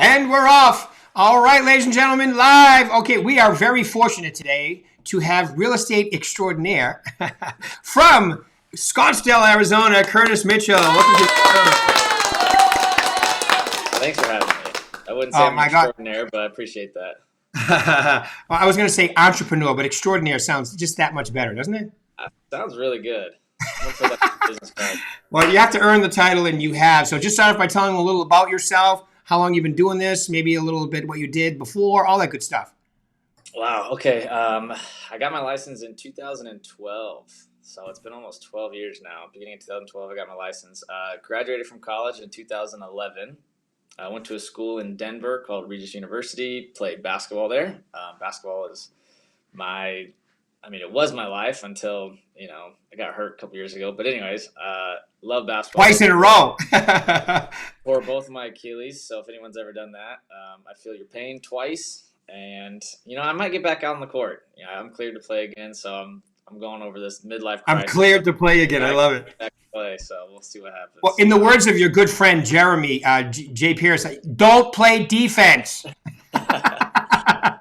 And we're off. All right, ladies and gentlemen, live. Okay, we are very fortunate today to have real estate extraordinaire from Scottsdale, Arizona, Curtis Mitchell. Welcome to the show. Thanks for having me. I wouldn't say I'm extraordinaire, but I appreciate that. Well, I was going to say entrepreneur, but extraordinaire sounds just that much better, doesn't it? Sounds really good. I'm gonna put that in business card. Well, you have to earn the title, and you have. So just start off by telling them a little about yourself, how long you've been doing this, maybe a little bit what you did before, all that good stuff. Wow. Okay. I got my license in 2012, so it's been almost 12 years now. Beginning of 2012, I got my license. Graduated from college in 2011. I went to a school in Denver called Regis University. Played basketball there. Basketball is it was my life until, I got hurt a couple years ago. But anyways, love basketball. Twice in a row. For both of my Achilles. So if anyone's ever done that, I feel your pain twice. And, I might get back out on the court. I'm cleared to play again. So I'm going over this midlife crisis. I'm cleared to play again. I love it. Back to play, so we'll see what happens. Well, in the words of your good friend Jeremy, J. Pierce, don't play defense.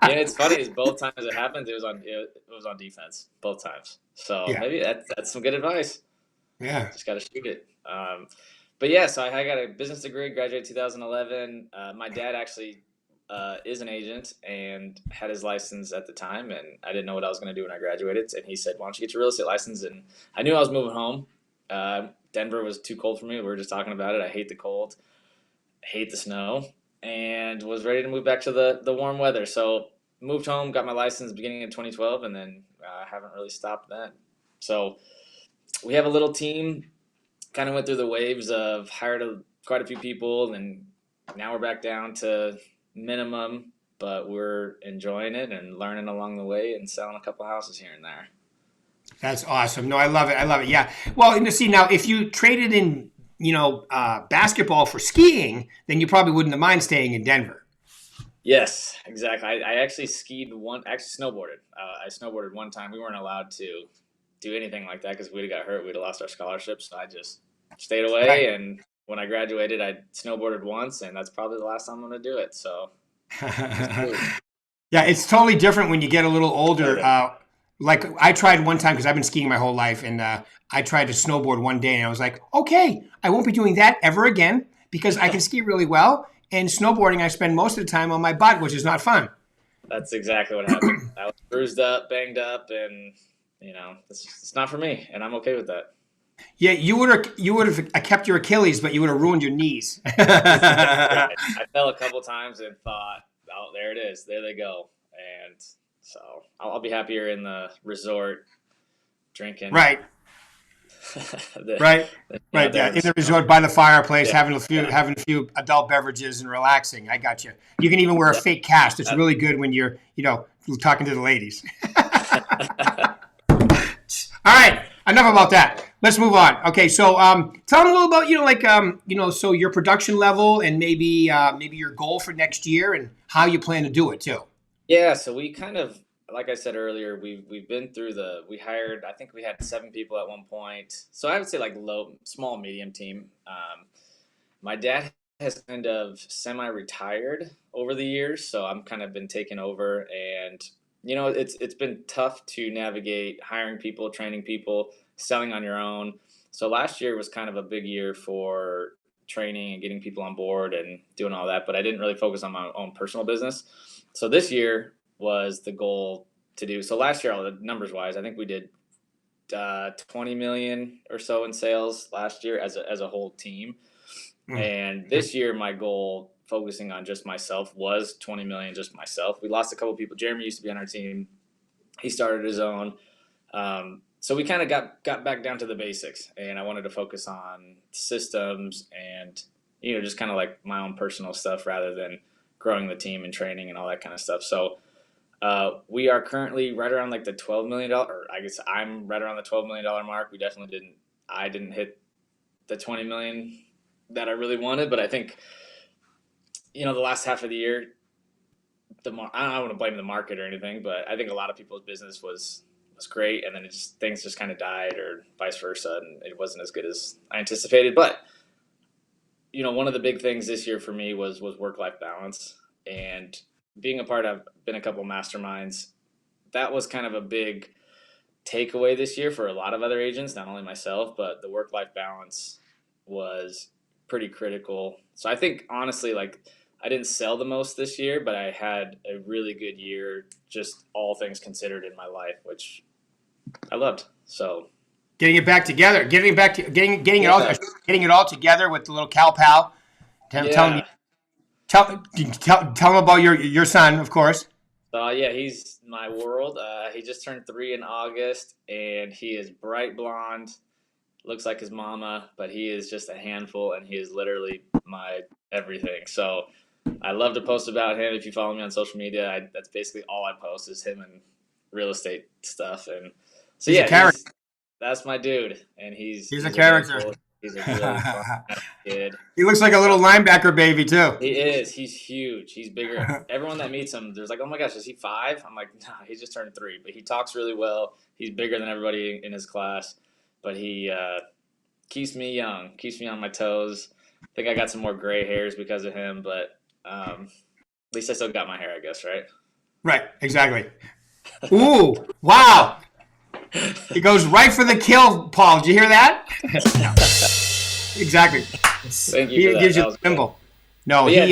Yeah, it's funny. Is both times it happened, it was on defense both times. So maybe that's some good advice. Yeah, just got to shoot it. But yeah, so I got a business degree, graduated 2011. My dad actually is an agent and had his license at the time, and I didn't know what I was going to do when I graduated. And he said, "Why don't you get your real estate license?" And I knew I was moving home. Denver was too cold for me. We were just talking about it. I hate the cold, hate the snow, and was ready to move back to the warm weather. So moved home, got my license beginning in 2012, and then haven't really stopped then. So we have a little team, kind of went through the waves of hired quite a few people, and now we're back down to minimum, but we're enjoying it and learning along the way and selling a couple houses here and there. That's awesome. No, I love it. I love it. Yeah. Well, see, now if you traded in, basketball for skiing, then you probably wouldn't have mind staying in Denver. Yes, exactly. I actually snowboarded. I snowboarded one time. We weren't allowed to do anything like that because we'd have got hurt. We'd have lost our scholarship. So I just stayed away. Right. And when I graduated, I snowboarded once, and that's probably the last time I'm going to do it. So, yeah, it's totally different when you get a little older. Like I tried one time because I've been skiing my whole life, and I tried to snowboard one day, and I was like, okay, I won't be doing that ever again because I can ski really well. And snowboarding, I spend most of the time on my butt, which is not fun. That's exactly what happened. I was bruised up, banged up, and it's not for me, and I'm okay with that. Yeah, you would have kept your Achilles, but you would have ruined your knees. I fell a couple times and thought, oh, there it is, there they go, and so I'll be happier in the resort drinking. Right. Right. Yeah, in the resort by the fireplace, having a few adult beverages and relaxing. I got you. You can even wear a fake cast. It's really good when you're talking to the ladies. All right. Enough about that. Let's move on. Okay, so tell them a little about so your production level and maybe your goal for next year and how you plan to do it too. Yeah, so we kind of, like I said earlier, we've been through we hired, I think we had 7 people at one point. So I would say like small, medium team. My dad has kind of semi-retired over the years, so I'm kind of been taking over, and it's been tough to navigate hiring people, training people, selling on your own. So last year was kind of a big year for training and getting people on board and doing all that, but I didn't really focus on my own personal business. So this year was the goal to do. So last year, all the numbers wise, I think we did 20 million or so in sales last year as a whole team. And this year, my goal, focusing on just myself, was 20 million just myself. We lost a couple people. Jeremy used to be on our team. He started his own. So we kind of got back down to the basics, and I wanted to focus on systems and, just kind of like my own personal stuff rather than growing the team and training and all that kind of stuff. So we are currently right around like the $12 million, or I guess I'm right around the $12 million mark. We definitely didn't hit the 20 million that I really wanted, but I think, the last half of the year, I don't want to blame the market or anything, but I think a lot of people's business was great, and then things just kind of died, or vice versa, and it wasn't as good as I anticipated. But one of the big things this year for me was work-life balance, and being a part of been a couple masterminds. That was kind of a big takeaway this year for a lot of other agents, not only myself, but the work-life balance was pretty critical. So I think honestly, like, I didn't sell the most this year, but I had a really good year, just all things considered in my life, which I loved. So Getting it back together, getting yeah, getting it all together with the little Cal Pal. Tell me, yeah. tell him about your son, of course. So yeah, he's my world. He just turned 3 in August, and he is bright blonde, looks like his mama, but he is just a handful, and he is literally my everything. So I love to post about him. If you follow me on social media, that's basically all I post is him and real estate stuff. And so He's a yeah, character. that's my dude, and He's a he's a character. handful. He's a really fun kid. He looks like a little linebacker baby too. He is. He's huge. He's bigger. Everyone that meets him, there's like, oh my gosh, is he 5? I'm like, no, he just turned 3. But he talks really well. He's bigger than everybody in his class. But he keeps me young, keeps me on my toes. I think I got some more gray hairs because of him, but at least I still got my hair, I guess, right? Right, exactly. Ooh, wow. He goes right for the kill, Paul. Did you hear that? Exactly. Thank you He for that. gives you That the was good. symbol. No, But yeah,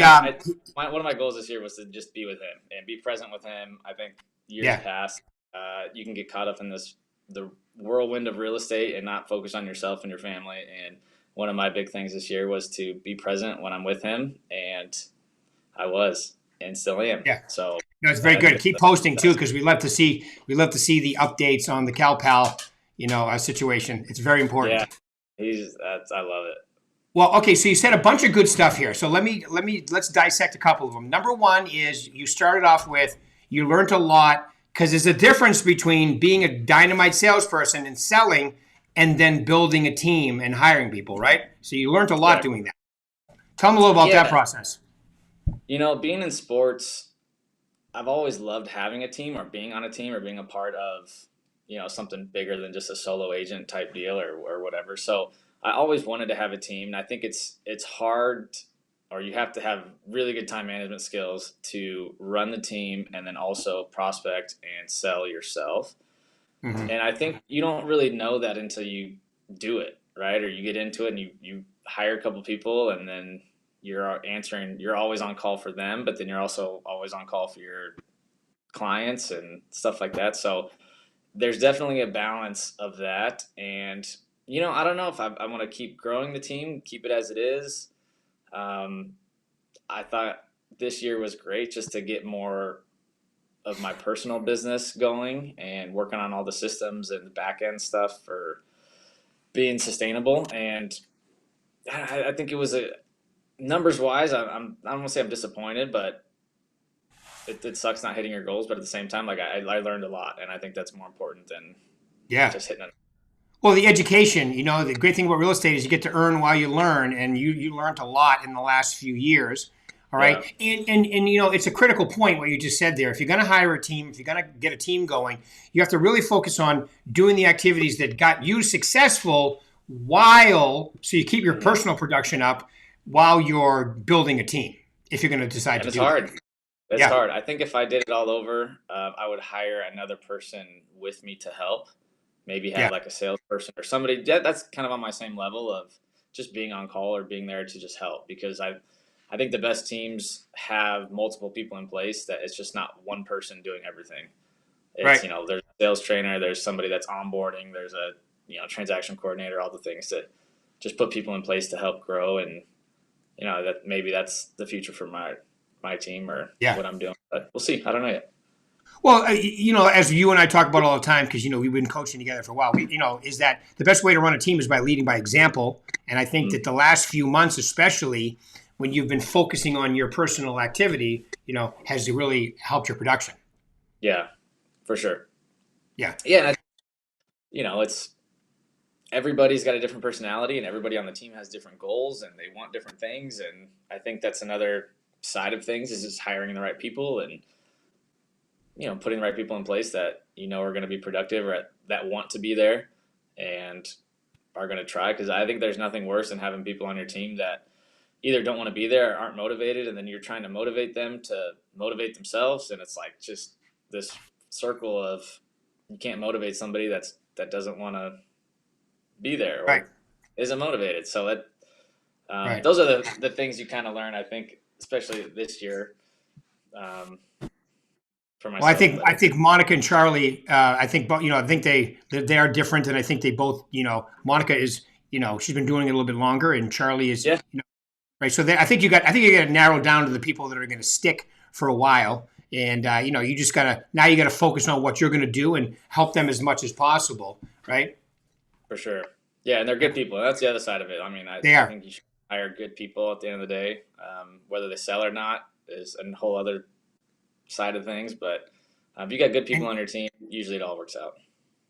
he. one of my goals this year was to just be with him and be present with him. I think years Yeah, past, you can get caught up in the whirlwind of real estate and not focus on yourself and your family. And one of my big things this year was to be present when I'm with him, and I was and still am. yeah. So No, it's very I think good. Keep posting too, because we love to see the updates on the Cal Pal, situation. It's very important. yeah, I love it. Well, okay, so you said a bunch of good stuff here. So let's dissect a couple of them. Number one is you started off with you learned a lot because there's a difference between being a dynamite salesperson and selling and then building a team and hiring people, right? So you learned a lot Correct. doing that. Tell me a little about that Yeah, process. being in sports, I've always loved having a team or being on a team or being a part of, something bigger than just a solo agent type deal or whatever. So I always wanted to have a team. And I think it's hard, or you have to have really good time management skills to run the team and then also prospect and sell yourself. Hmm. And I think you don't really know that until you do it, right? Or you get into it and you hire a couple people, and then you're always on call for them, but then you're also always on call for your clients and stuff like that. So there's definitely a balance of that. And, I don't know if I want to keep growing the team, keep it as it is. Um, I thought this year was great just to get more of my personal business going and working on all the systems and the back end stuff for being sustainable. And I think it was a numbers wise, I don't want to say I'm disappointed, but it sucks not hitting your goals. But at the same time, like I learned a lot, and I think that's more important than Yeah. just hitting it. Well, the education, the great thing about real estate is you get to earn while you learn, and you learned a lot in the last few years. All right. Yeah, And it's a critical point what you just said there. If you're going to hire a team, if you're going to get a team going, you have to really focus on doing the activities that got you successful so you keep your hmm personal production up while you're building a team, if you're going to decide and to it's do that. hard. It's Yeah. hard. I think if I did it all over, I would hire another person with me to help. Maybe have Yeah. like a salesperson or somebody that's kind of on my same level of just being on call or being there to just help, because I think the best teams have multiple people in place, that it's just not one person doing everything. It's, Right. there's a sales trainer, there's somebody that's onboarding, there's a, transaction coordinator, all the things to just put people in place to help grow. And, that maybe that's the future for my team or Yeah. what I'm doing, but we'll see. I don't know yet. Well, as you and I talk about all the time, because we've been coaching together for a while. Is that the best way to run a team is by leading by example. And I think Mm, that the last few months, especially when you've been focusing on your personal activity, has really helped your production. yeah, for sure. Yeah. Yeah. And it's everybody's got a different personality and everybody on the team has different goals and they want different things. And I think that's another side of things is just hiring the right people and, putting the right people in place that, are going to be productive or that want to be there and are going to try. Cause I think there's nothing worse than having people on your team that either don't want to be there or aren't motivated, and then you're trying to motivate them to motivate themselves, and it's like just this circle of you can't motivate somebody that doesn't want to be there Right. or isn't motivated. So that Right. those are the things you kind of learn, I think, especially this year, for Well, myself. I But think Monica and Charlie, I think, I think they are different, and I think they both, Monica is, she's been doing it a little bit longer, and Charlie is, yeah, right. So I think you got to narrow down to the people that are going to stick for a while, and you just you gotta focus on what you're going to do and help them as much as possible, right? for sure. Yeah, and they're good people. That's the other side of it. I mean, They I are, think you should hire good people at the end of the day. Whether they sell or not is a whole other side of things. But if you got good people and on your team, usually it all works out.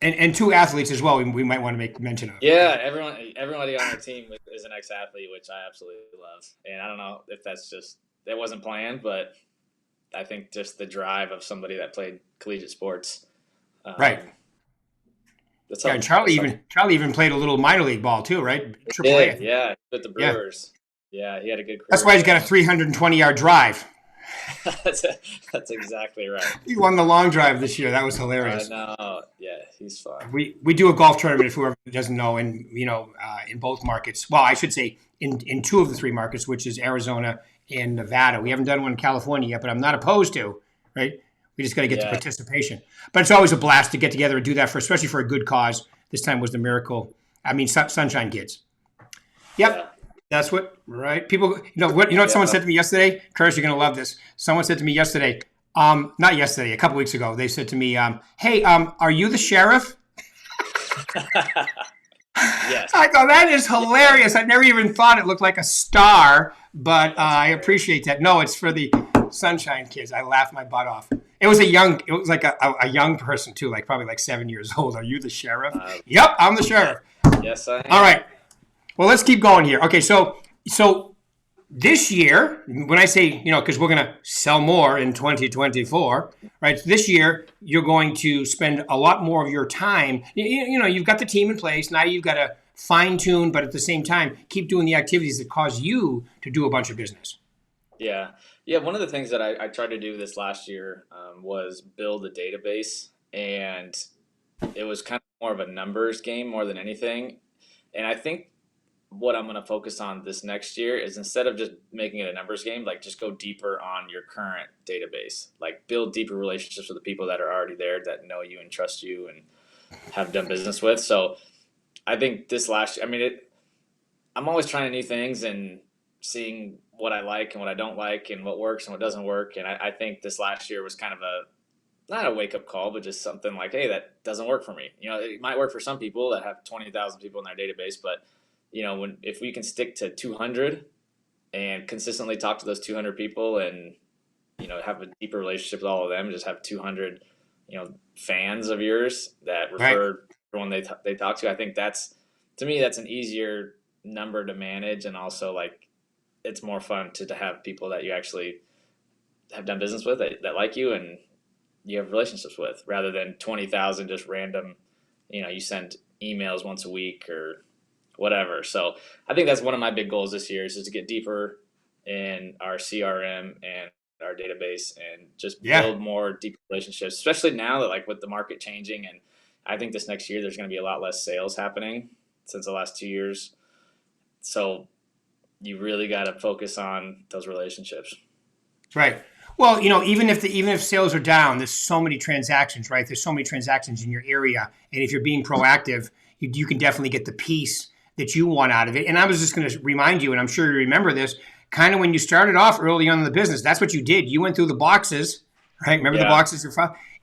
and two athletes as well. We might want to make mention of. Yeah, everybody on our team is an ex-athlete, which I absolutely love. And I don't know if that's just that wasn't planned, but I think just the drive of somebody that played collegiate sports, Right. um, that's Yeah, and something. That's something. Charlie even played a little minor league ball too, right? He Triple A. I did, think. yeah, with the Yeah. Brewers. Yeah, he had a good That's career why he's there. got a 320-yard drive. that's that's exactly right. He won the long drive this year. That was I hilarious. know. Yeah, he's fun. We do a golf tournament, if whoever doesn't know, and in both markets. Well, I should say in two of the three markets, which is Arizona and Nevada. We haven't done one in California yet, but I'm not opposed to. Right? We just got to get the Yeah, participation. But it's always a blast to get together and do that especially for a good cause. This time was the Miracle. I mean, Sunshine Kids. yeah, Yep. That's what, right? People, what someone yeah. said to me yesterday? Curtis, you're going to love this. Someone said to me yesterday, not yesterday, a couple weeks ago, they said to me, hey, are you the sheriff? Yes. I thought that is Yeah. hilarious. I never even thought it looked like a star, but That's I great. appreciate that. No, it's for the Sunshine Kids. I laughed my butt off. It was like a young person too, like probably like 7 years old. Are you the sheriff? Uh, Yep, I'm the sheriff. yes, I All am. right. Well, let's keep going here. Okay, so this year, when I say, because we're going to sell more in 2024, right? This year, you're going to spend a lot more of your time. You've got the team in place. Now you've got to fine tune, but at the same time, keep doing the activities that cause you to do a bunch of business. Yeah. Yeah. One of the things that I tried to do this last year was build a database, and it was kind of more of a numbers game more than anything. And I think what I'm going to focus on this next year is instead of just making it a numbers game, like just go deeper on your current database, like build deeper relationships with the people that are already there that know you and trust you and have done business with. So I think this last year, I mean, I'm always trying new things and seeing what I like and what I don't like and what works and what doesn't work. And I think this last year was kind of not a wake up call, but just something like, hey, that doesn't work for me. It might work for some people that have 20,000 people in their database, but if we can stick to 200 and consistently talk to those 200 people and have a deeper relationship with all of them, just have 200 fans of yours that Right. refer everyone they talk to. I think to me that's an easier number to manage, and also like it's more fun to have people that you actually have done business with that like you and you have relationships with, rather than 20,000 just random. You send emails once a week or whatever. So I think that's one of my big goals this year is just to get deeper in our CRM and our database and just Yeah. build more deep relationships, especially now that like with the market changing. And I think this next year there's going to be a lot less sales happening since the last 2 years. So you really got to focus on those relationships. Right. Well, even if sales are down, there's so many transactions, right? There's so many transactions in your area, and if you're being proactive, you can definitely get the piece that you want out of it. And I was just going to remind you, and I'm sure you remember this, kind of when you started off early on in the business, that's what you did. You went through the boxes, right? Remember the Yeah. boxes,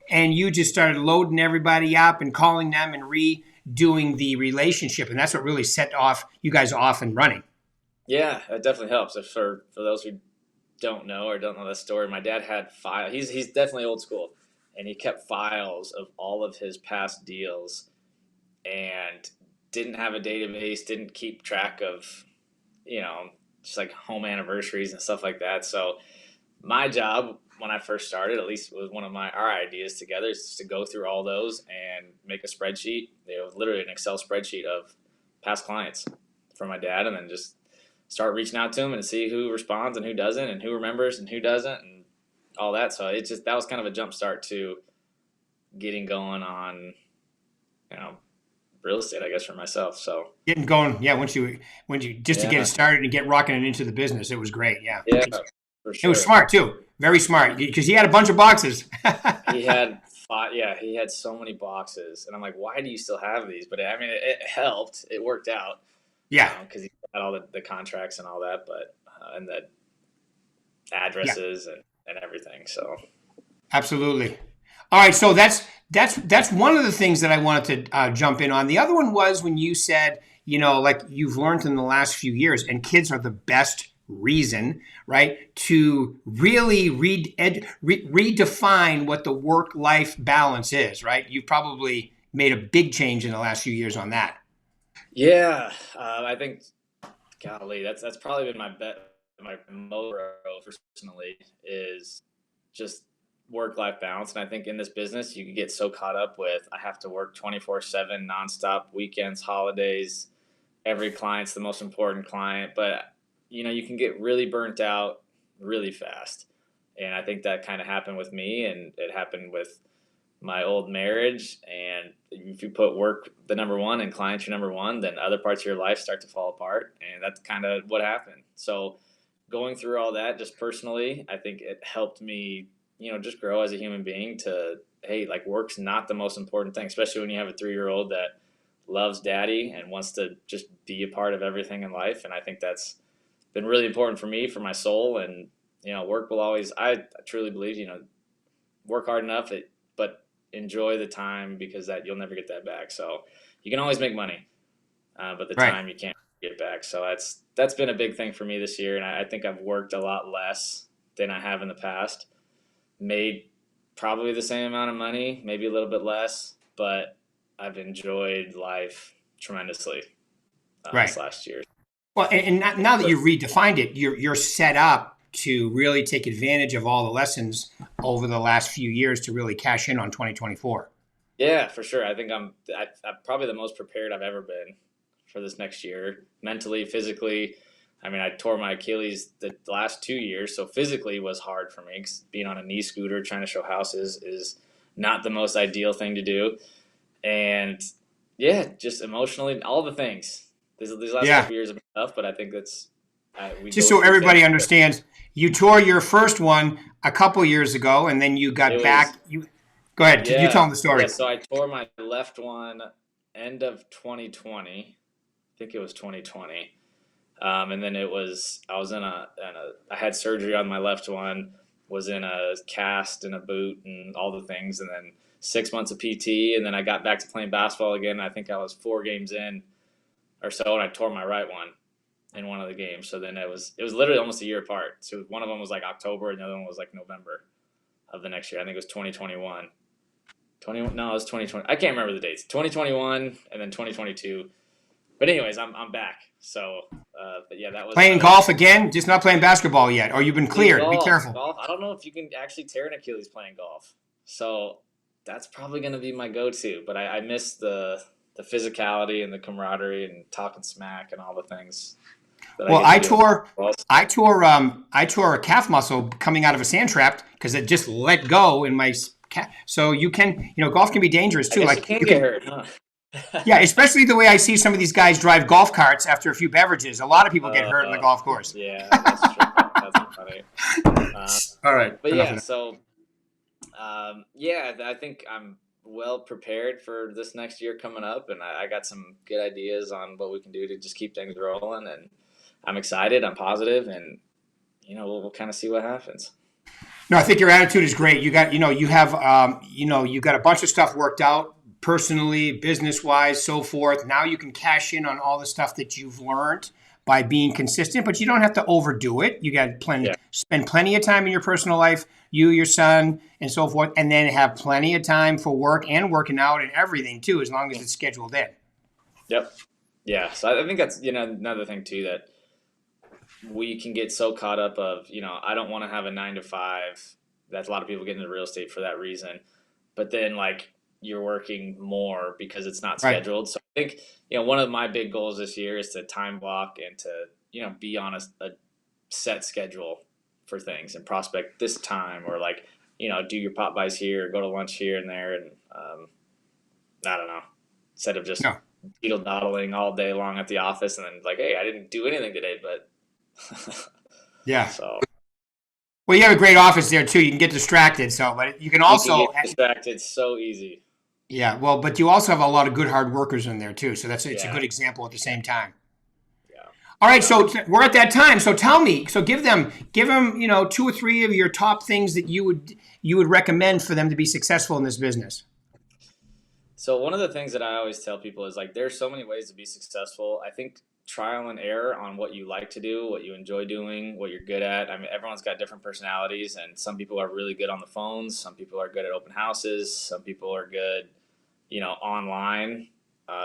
and you just started loading everybody up and calling them and redoing the relationship, and that's what really set off you guys off and running. Yeah, that definitely helps. If for those who don't know or don't know the story, my dad had file. He's definitely old school, and he kept files of all of his past deals, and didn't have a database, didn't keep track of, just like home anniversaries and stuff like that. So my job when I first started, at least, was one of our ideas together, is just to go through all those and make a spreadsheet. Literally an Excel spreadsheet of past clients for my dad, and then just start reaching out to them and see who responds and who doesn't, and who remembers and who doesn't, and all that. So it just, that was kind of a jump start to getting going on, you know, real estate, I guess, for myself. So Getting going, yeah. Once you just to get it yeah, started and get rocking it into the business, it was great. Yeah, yeah, for it was sure. smart too. Very smart because he had a bunch of boxes. He had five, yeah, he had so many boxes, and I'm like, why do you still have these? But I mean, it helped. It worked out Yeah, because he had all the contracts and all that, but and the yeah, addresses and everything. So absolutely. All right, so that's one of the things that I wanted to jump in on. The other one was when you said, like you've learned in the last few years, and kids are the best reason, right, to really redefine what the work-life balance is, right? You've probably made a big change in the last few years on that. yeah, I think, golly, that's probably been my motto personally is just work life balance. And I think in this business, you can get so caught up with I have to work 24/7, nonstop, weekends, holidays. Every client's the most important client, but you can get really burnt out really fast. And I think that kind of happened with me, and it happened with my old marriage. And if you put work the number one and clients your number one, then other parts of your life start to fall apart. And that's kind of what happened. So going through all that just personally, I think it helped me, just grow as a human being to, hey, like work's not the most important thing, especially when you have a 3-year-old that loves daddy and wants to just be a part of everything in life. And I think that's been really important for me, for my soul. And, work will always, I truly believe, work hard enough, but enjoy the time, because that you'll never get that back. So you can always make money, but the Right. time you can't get back. So that's been a big thing for me this year, and I think I've worked a lot less than I have in the past. Made probably the same amount of money, maybe a little bit less, but I've enjoyed life tremendously this Right. last year. Well, and now that you've redefined it, you're set up to really take advantage of all the lessons over the last few years to really cash in on 2024. Yeah, for sure. I think I'm probably the most prepared I've ever been for this next year, mentally, physically. I mean, I tore my Achilles the last 2 years, so physically was hard for me, 'cause being on a knee scooter trying to show houses is not the most ideal thing to do. And yeah, just emotionally, all the things. These last Yeah. couple years have been tough, but I think that's we Just go so through things. everybody understands, you tore your first one a couple years ago, and then you It got was back. You go ahead. You tell yeah, them the story. yeah. So I tore my left one end of 2020. I think it was 2020. And then I was I had surgery on my left one, was in a cast and a boot and all the things. And then 6 months of PT. And then I got back to playing basketball again. I think I was 4 games in or so, and I tore my right one in one of the games. So then it was literally almost a year apart. So one of them was like October and the other one was like November of the next year. I think it was 2021. No, it was 2020. I can't remember the dates. 2021 and then 2022. But anyways, I'm back. So, but yeah, that was Playing golf again, just not playing basketball yet, or you've been playing cleared. Be golf. careful. Golf. I don't know if you can actually tear an Achilles playing golf. So that's probably going to be my go-to. But I miss the physicality and the camaraderie and talking smack and all the things that I Well, get to do. I tore a calf muscle coming out of a sand trap because it just let go in my calf. So you can, golf can be dangerous I too. guess you Like can you get can, hurt, huh? yeah, especially the way I see some of these guys drive golf carts after a few beverages. A lot of people get hurt in the uh, golf course. yeah, that's true. That's funny. Uh, All right, but enough yeah, of that. so yeah, I think I'm well prepared for this next year coming up, and I got some good ideas on what we can do to just keep things rolling. And I'm excited. I'm positive, and we'll kind of see what happens. No, I think your attitude is great. You got, you have, you got a bunch of stuff worked out personally, business wise, so forth. Now you can cash in on all the stuff that you've learned by being consistent, but you don't have to overdo it. You got Yeah. spend plenty of time in your personal life, you, your son, and so forth, and then have plenty of time for work and working out and everything too, as long as it's scheduled in. Yep. Yeah. So I think that's another thing too, that we can get so caught up of I don't want to have a 9 to 5. That's a lot of people get into real estate for that reason. But then like you're working more because it's not Right. scheduled. So I think one of my big goals this year is to time block and to be on a set schedule for things and prospect this time, or like, do your pop buys here, go to lunch here and there. And I don't know, instead of just No. beetle dawdling all day long at the office and then like, hey, I didn't do anything today, but Yeah. So Well, you have a great office there too. You can get distracted. So, but you can also you can get distracted so easy. Yeah. Well, but you also have a lot of good hard workers in there too. So it's a Yeah. good example at the same time. Yeah. All right. So we're at that time. So tell me. So give them 2 or 3 of your top things that you would recommend for them to be successful in this business. So one of the things that I always tell people is like, there's so many ways to be successful. I think trial and error on what you like to do, what you enjoy doing, what you're good at. I mean, everyone's got different personalities, and some people are really good on the phones. Some people are good at open houses. Some people are good, online,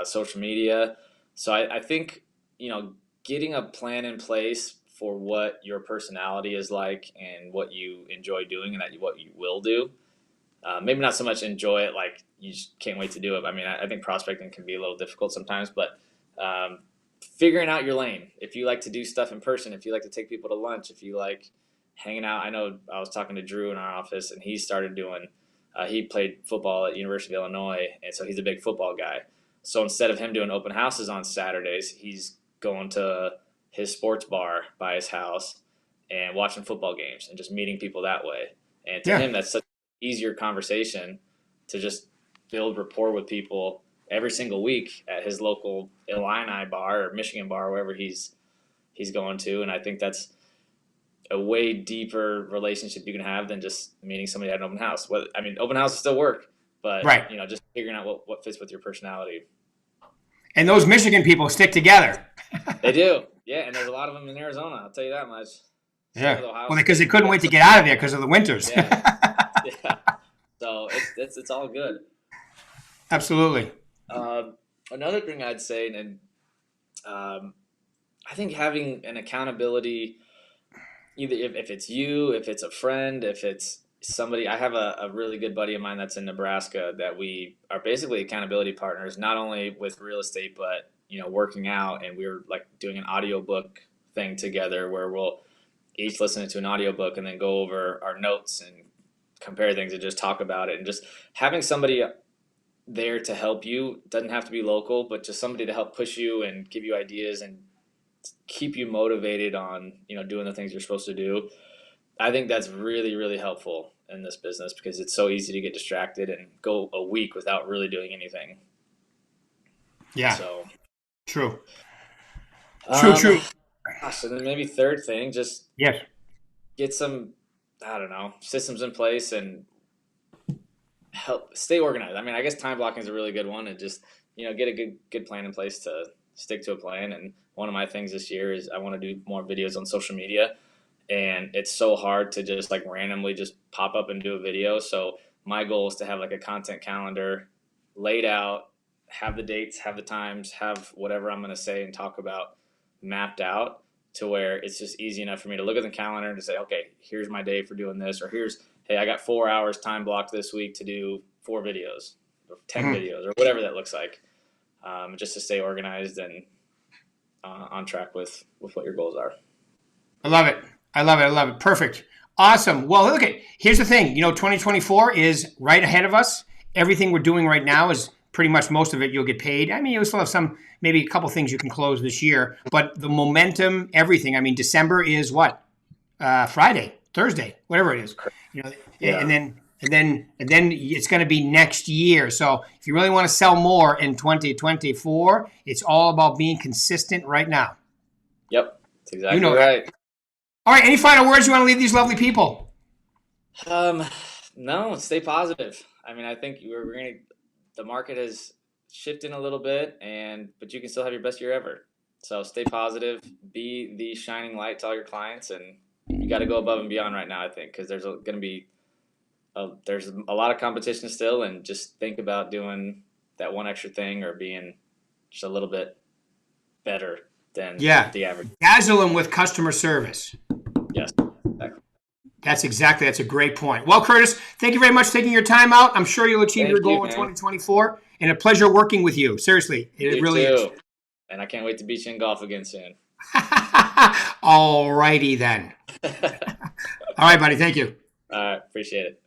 social media. So I think, getting a plan in place for what your personality is like and what you enjoy doing and what you will do. Maybe not so much enjoy it, like you just can't wait to do it. I mean, I think prospecting can be a little difficult sometimes, but figuring out your lane. If you like to do stuff in person, if you like to take people to lunch, if you like hanging out. I know I was talking to Drew in our office, and he started doing, he played football at University of Illinois, and so he's a big football guy. So instead of him doing open houses on Saturdays, he's going to his sports bar by his house and watching football games and just meeting people that way. And to him, that's such an easier conversation to just build rapport with people every single week at his local Illini bar or Michigan bar, wherever he's going to. And I think that's a way deeper relationship you can have than just meeting somebody at an open house. Open houses still work, but right. Just figuring out what fits with your personality. And those Michigan people stick together. They do. Yeah. And there's a lot of them in Arizona. I'll tell you that much. Yeah. Well, because they couldn't wait to get out of there because of the winters. Yeah. Yeah. So it's all good. Absolutely. Another thing I'd say, and I think having an accountability, either if it's you, if it's a friend, if it's somebody. I have a really good buddy of mine that's in Nebraska that we are basically accountability partners, not only with real estate, but working out. And we were like doing an audiobook thing together where we'll each listen to an audiobook and then go over our notes and compare things and just talk about it. And just having somebody there to help you, doesn't have to be local, but just somebody to help push you and give you ideas and keep you motivated on doing the things you're supposed to do. I think that's really, really helpful in this business because it's so easy to get distracted and go a week without really doing anything. Yeah. So true. Gosh, and then maybe third thing, just get some, I don't know, systems in place and help stay organized. I mean, I guess time blocking is a really good one, and just get a good plan in place to stick to a plan. And one of my things this year is I want to do more videos on social media, and it's so hard to just like randomly just pop up and do a video. So my goal is to have like a content calendar laid out, have the dates, have the times, have whatever I'm going to say and talk about mapped out to where it's just easy enough for me to look at the calendar and to say, okay, here's my day for doing this, or hey, I got 4 hours time blocked this week to do 4 videos or 10 videos or whatever that looks like, just to stay organized and on track with what your goals are. I love it. Perfect. Awesome. Well, here's the thing. 2024 is right ahead of us. Everything we're doing right now is pretty much most of it you'll get paid. I mean, you'll still have maybe a couple things you can close this year, but the momentum, everything. I mean, December is what? Friday, Thursday, whatever it is. And then it's going to be next year. So if you really want to sell more in 2024, it's all about being consistent right now. Yep, that's exactly right. All right, any final words you want to leave these lovely people? No, stay positive. I mean, I think the market is shifting a little bit, but you can still have your best year ever. So stay positive, be the shining light to all your clients, and you got to go above and beyond right now, I think, because there's going to be there's a lot of competition still, and just think about doing that one extra thing or being just a little bit better than the average. Dazzle them with customer service. Yes, exactly. That's a great point. Well, Curtis, thank you very much for taking your time out. I'm sure you'll achieve your goal in 2024, and a pleasure working with you. Seriously, it really is. And I can't wait to beat you in golf again soon. All righty then. All right, buddy. Thank you. All right, appreciate it.